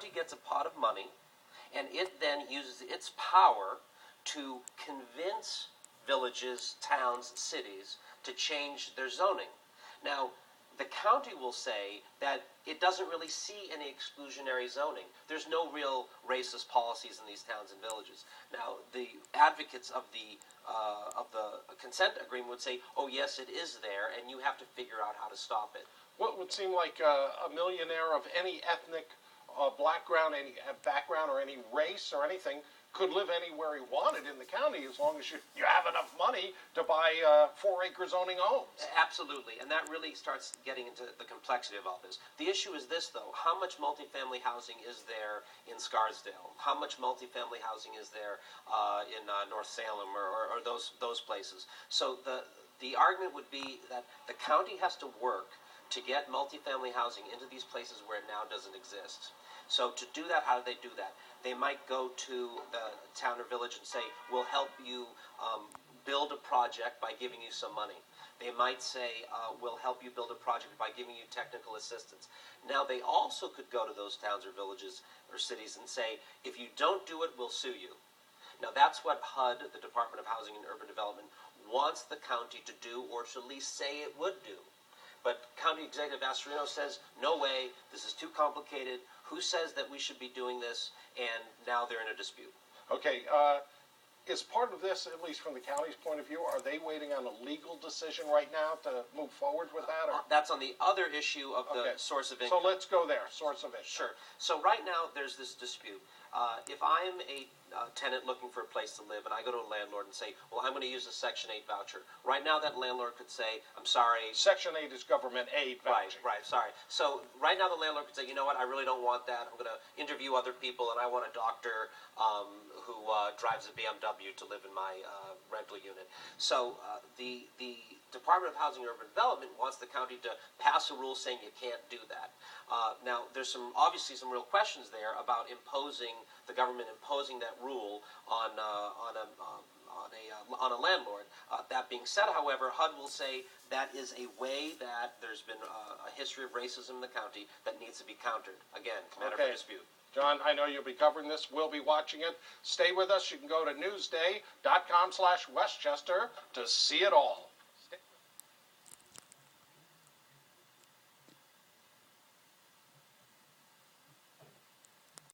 county gets a pot of money, and it then uses its power to convince villages, towns, cities to change their zoning. Now, the county will say that it doesn't really see any exclusionary zoning. There's no real racist policies in these towns and villages. Now, the advocates of the consent agreement would say, oh yes, it is there, and you have to figure out how to stop it. What would seem like a millionaire of any ethnic background, any background or any race or anything could live anywhere he wanted in the county as long as you have enough money to buy 4-acre zoning homes. Absolutely, and that really starts getting into the complexity of all this. The issue is this, though. How much multifamily housing is there in Scarsdale? How much multifamily housing is there in North Salem or those places? So the argument would be that the county has to work to get multifamily housing into these places where it now doesn't exist. So to do that, how do they do that? They might go to the town or village and say, we'll help you build a project by giving you some money. They might say, we'll help you build a project by giving you technical assistance. Now, they also could go to those towns or villages or cities and say, if you don't do it, we'll sue you. Now, that's what HUD, the Department of Housing and Urban Development, wants the county to do, or to at least say it would do. But County Executive Astorino says, no way, this is too complicated. Who says that we should be doing this? And now they're in a dispute. Okay, is part of this, at least from the county's point of view, are they waiting on a legal decision right now to move forward with that? Or? That's on the other issue of the source of income. So let's go there, source of income. Sure. So right now there's this dispute. If I'm a tenant looking for a place to live and I go to a landlord and say, well, I'm going to use a Section 8 voucher. Right now that landlord could say, I'm sorry. Section 8 is government aid vouching. Right, sorry. So right now the landlord could say, you know what, I really don't want that. I'm going to interview other people and I want a doctor who drives a BMW to live in my rental unit. So the Department of Housing and Urban Development wants the county to pass a rule saying you can't do that. Now, there's obviously some real questions there about the government imposing that rule on a landlord. That being said, however, HUD will say that is a way that there's been a history of racism in the county that needs to be countered. Again, matter for dispute. John, I know you'll be covering this. We'll be watching it. Stay with us. You can go to newsday.com/Westchester to see it all.